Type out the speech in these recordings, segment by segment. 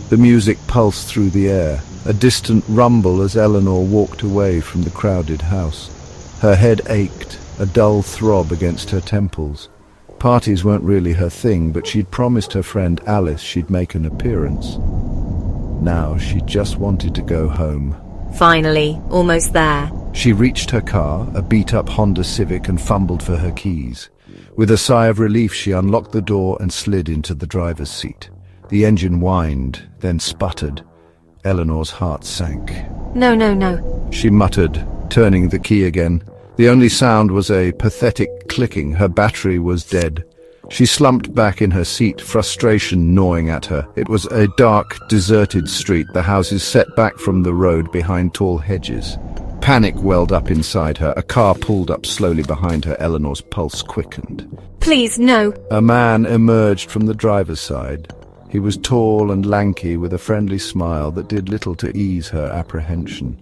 The music pulsed through the air, a distant rumble as Eleanor walked away from the crowded house. Her head ached, a dull throb against her temples. Parties weren't really her thing, but she'd promised her friend Alice she'd make an appearance. Now she just wanted to go home. Finally, almost there. She reached her car, a beat-up Honda Civic, and fumbled for her keys. With a sigh of relief, she unlocked the door and slid into the driver's seat. The engine whined, then sputtered. Eleanor's heart sank. No, no, no. She muttered, turning the key again. The only sound was a pathetic clicking. Her battery was dead. She slumped back in her seat, frustration gnawing at her. It was a dark, deserted street, the houses set back from the road behind tall hedges. Panic welled up inside her. A car pulled up slowly behind her. Eleanor's pulse quickened. Please, no. A man emerged from the driver's side. He was tall and lanky, with a friendly smile that did little to ease her apprehension.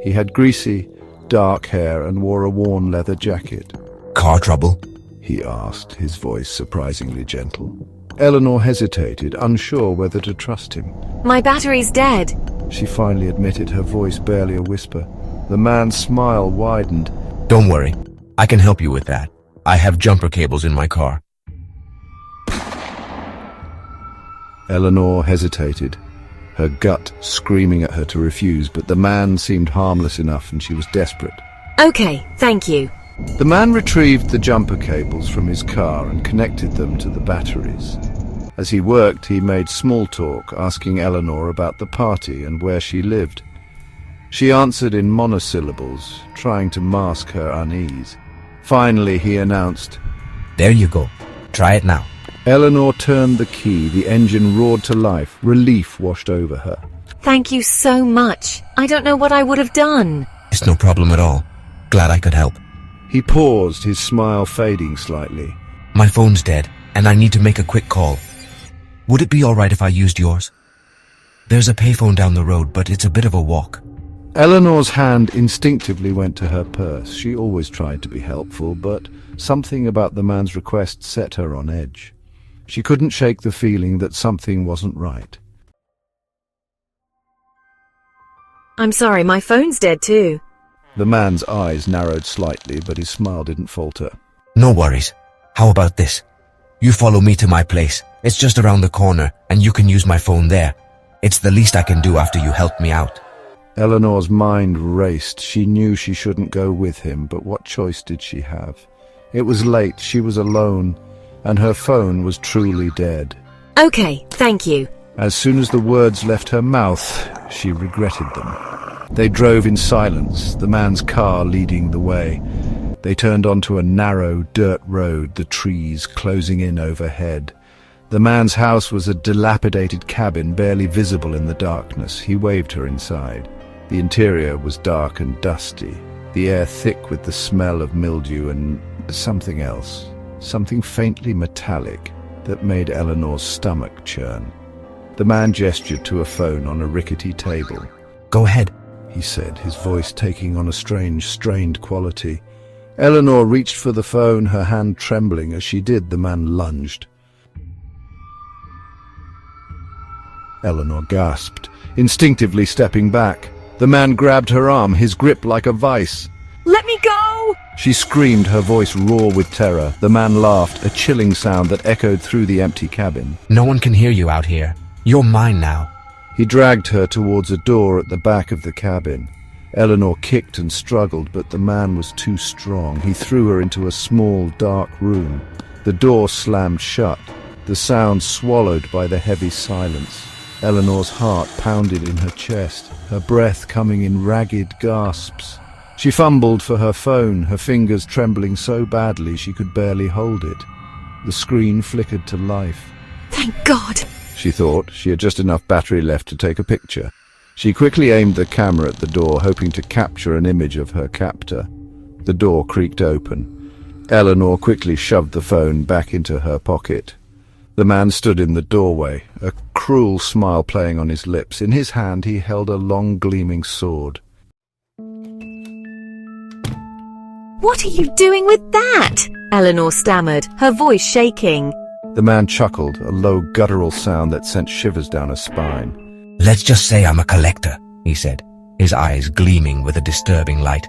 He had greasy, dark hair and wore a worn leather jacket. "Car trouble?" he asked, his voice surprisingly gentle. Eleanor hesitated, unsure whether to trust him. My battery's dead. She finally admitted, her voice barely a whisper. The man's smile widened. "Don't worry. I can help you with that. I have jumper cables in my car." Eleanor hesitated, her gut screaming at her to refuse, but the man seemed harmless enough and she was desperate. Okay, thank you. The man retrieved the jumper cables from his car and connected them to the batteries. As he worked, he made small talk, asking Eleanor about the party and where she lived. She answered in monosyllables, trying to mask her unease. Finally, he announced, "There you go. Try it now." Eleanor turned the key. The engine roared to life. Relief washed over her. Thank you so much. I don't know what I would have done. "It's no problem at all. Glad I could help." He paused, his smile fading slightly. "My phone's dead, and I need to make a quick call. Would it be all right if I used yours? There's a payphone down the road, but it's a bit of a walk." Eleanor's hand instinctively went to her purse. She always tried to be helpful, but something about the man's request set her on edge. She couldn't shake the feeling that something wasn't right. I'm sorry, my phone's dead too. The man's eyes narrowed slightly, but his smile didn't falter. "No worries. How about this? You follow me to my place. It's just around the corner, and you can use my phone there. It's the least I can do after you helped me out." Eleanor's mind raced. She knew she shouldn't go with him, but what choice did she have? It was late, she was alone, and her phone was truly dead. Okay, thank you. As soon as the words left her mouth, she regretted them. They drove in silence, the man's car leading the way. They turned onto a narrow dirt road, the trees closing in overhead. The man's house was a dilapidated cabin, barely visible in the darkness. He waved her inside. The interior was dark and dusty, the air thick with the smell of mildew and something else, something faintly metallic that made Eleanor's stomach churn. The man gestured to a phone on a rickety table. "Go ahead," he said, his voice taking on a strange, strained quality. Eleanor reached for the phone, her hand trembling. As she did, the man lunged. Eleanor gasped, instinctively stepping back. The man grabbed her arm, his grip like a vice. Let me go! She screamed, her voice raw with terror. The man laughed, a chilling sound that echoed through the empty cabin. "No one can hear you out here. You're mine now." He dragged her towards a door at the back of the cabin. Eleanor kicked and struggled, but the man was too strong. He threw her into a small, dark room. The door slammed shut, the sound swallowed by the heavy silence. Eleanor's heart pounded in her chest, her breath coming in ragged gasps. She fumbled for her phone, her fingers trembling so badly she could barely hold it. The screen flickered to life. Thank God! She thought. She had just enough battery left to take a picture. She quickly aimed the camera at the door, hoping to capture an image of her captor. The door creaked open. Eleanor quickly shoved the phone back into her pocket. The man stood in the doorway, a cruel smile playing on his lips. In his hand he held a long gleaming sword. What are you doing with that? Eleanor stammered, her voice shaking. The man chuckled, a low guttural sound that sent shivers down her spine. Let's just say I'm a collector, he said, his eyes gleaming with a disturbing light.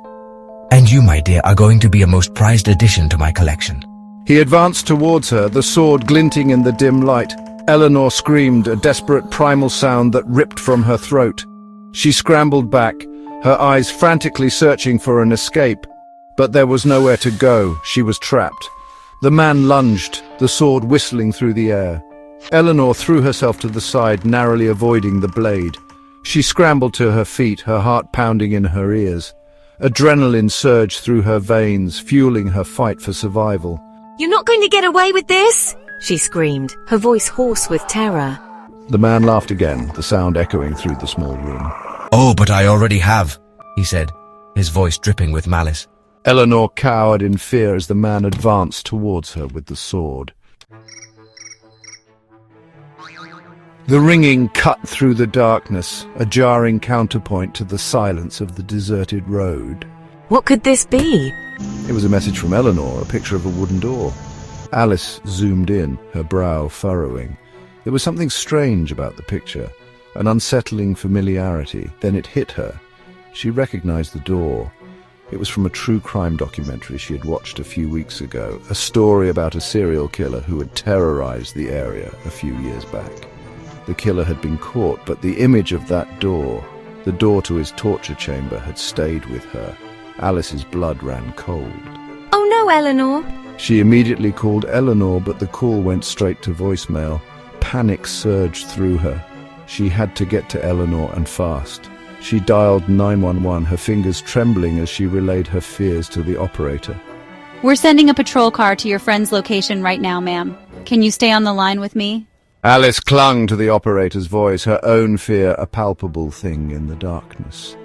And you, my dear, are going to be a most prized addition to my collection. He advanced towards her, the sword glinting in the dim light. Eleanor screamed, a desperate primal sound that ripped from her throat. She scrambled back, her eyes frantically searching for an escape. But there was nowhere to go. She was trapped. The man lunged, the sword whistling through the air. Eleanor threw herself to the side, narrowly avoiding the blade. She scrambled to her feet, her heart pounding in her ears. Adrenaline surged through her veins, fueling her fight for survival. You're not going to get away with this, she screamed, her voice hoarse with terror. The man laughed again, the sound echoing through the small room. Oh, but I already have, he said, his voice dripping with malice. Eleanor cowered in fear as the man advanced towards her with the sword. The ringing cut through the darkness, a jarring counterpoint to the silence of the deserted road. What could this be? It was a message from Eleanor, a picture of a wooden door. Alice zoomed in, her brow furrowing. There was something strange about the picture, an unsettling familiarity. Then it hit her. She recognized the door. It was from a true crime documentary she had watched a few weeks ago, a story about a serial killer who had terrorized the area a few years back. The killer had been caught, but the image of that door, the door to his torture chamber, had stayed with her. Alice's blood ran cold. Oh no, Eleanor! She immediately called Eleanor, but the call went straight to voicemail. Panic surged through her. She had to get to Eleanor, and fast. She dialed 911, her fingers trembling as she relayed her fears to the operator. We're sending a patrol car to your friend's location right now, ma'am. Can you stay on the line with me? Alice clung to the operator's voice, her own fear a palpable thing in the darkness.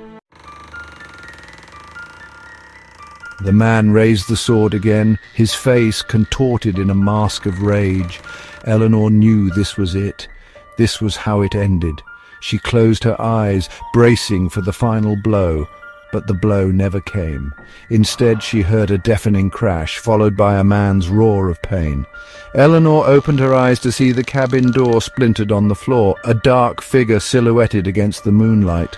The man raised the sword again, his face contorted in a mask of rage. Eleanor knew this was it. This was how it ended. She closed her eyes, bracing for the final blow, but the blow never came. Instead, she heard a deafening crash, followed by a man's roar of pain. Eleanor opened her eyes to see the cabin door splintered on the floor, a dark figure silhouetted against the moonlight.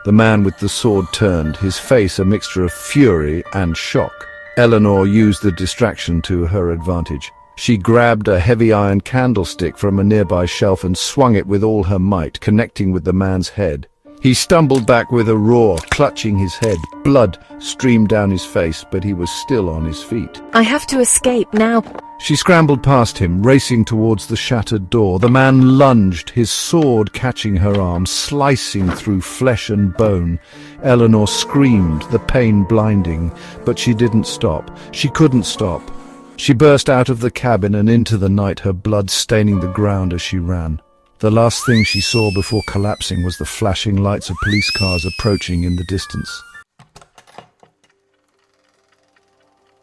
The man with the sword turned, his face a mixture of fury and shock. Eleanor used the distraction to her advantage. She grabbed a heavy iron candlestick from a nearby shelf and swung it with all her might, connecting with the man's head. He stumbled back with a roar, clutching his head. Blood streamed down his face, but he was still on his feet. I have to escape now. She scrambled past him, racing towards the shattered door. The man lunged, his sword catching her arm, slicing through flesh and bone. Eleanor screamed, the pain blinding, but she didn't stop. She couldn't stop. She burst out of the cabin and into the night, her blood staining the ground as she ran. The last thing she saw before collapsing was the flashing lights of police cars approaching in the distance.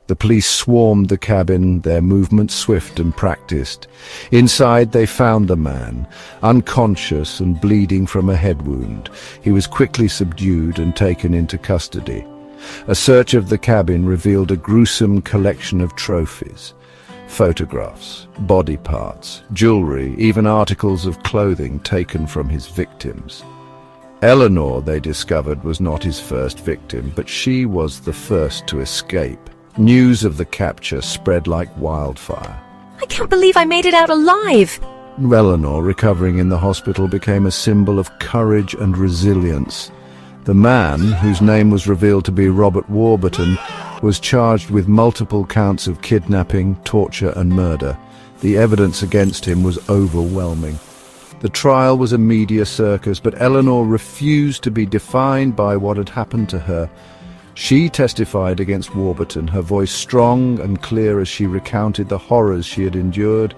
The police swarmed the cabin, their movements swift and practiced. Inside they found the man, unconscious and bleeding from a head wound. He was quickly subdued and taken into custody. A search of the cabin revealed a gruesome collection of trophies. Photographs, body parts, jewelry, even articles of clothing taken from his victims. Eleanor, they discovered, was not his first victim, but she was the first to escape. News of the capture spread like wildfire. I can't believe I made it out alive. Eleanor, recovering in the hospital, became a symbol of courage and resilience. The man, whose name was revealed to be Robert Warburton, was charged with multiple counts of kidnapping, torture and murder. The evidence against him was overwhelming. The trial was a media circus, but Eleanor refused to be defined by what had happened to her. She testified against Warburton, her voice strong and clear as she recounted the horrors she had endured.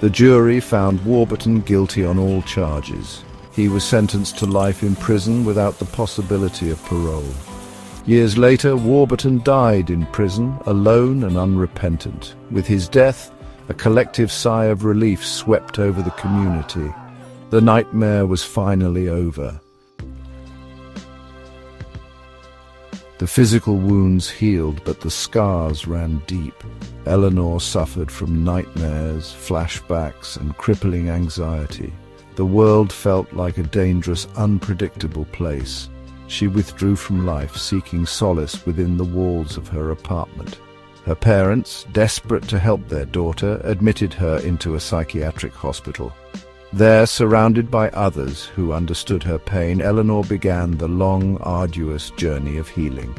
The jury found Warburton guilty on all charges. He was sentenced to life in prison without the possibility of parole. Years later, Warburton died in prison, alone and unrepentant. With his death, a collective sigh of relief swept over the community. The nightmare was finally over. The physical wounds healed, but the scars ran deep. Eleanor suffered from nightmares, flashbacks, and crippling anxiety. The world felt like a dangerous, unpredictable place. She withdrew from life, seeking solace within the walls of her apartment. Her parents, desperate to help their daughter, admitted her into a psychiatric hospital. There, surrounded by others who understood her pain, Eleanor began the long, arduous journey of healing.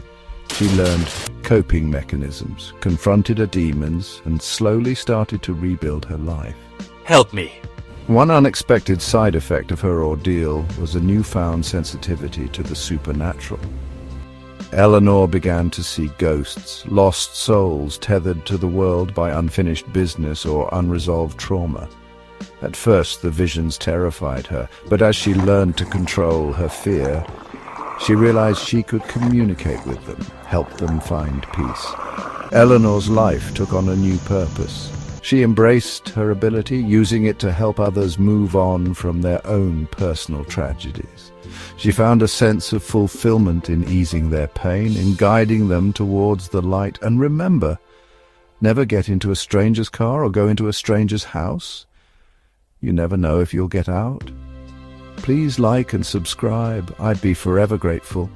She learned coping mechanisms, confronted her demons, and slowly started to rebuild her life. Help me. One unexpected side effect of her ordeal was a newfound sensitivity to the supernatural. Eleanor began to see ghosts, lost souls tethered to the world by unfinished business or unresolved trauma. At first, the visions terrified her, but as she learned to control her fear, she realized she could communicate with them, help them find peace. Eleanor's life took on a new purpose. She embraced her ability, using it to help others move on from their own personal tragedies. She found a sense of fulfillment in easing their pain, in guiding them towards the light. And remember, never get into a stranger's car or go into a stranger's house. You never know if you'll get out. Please like and subscribe. I'd be forever grateful.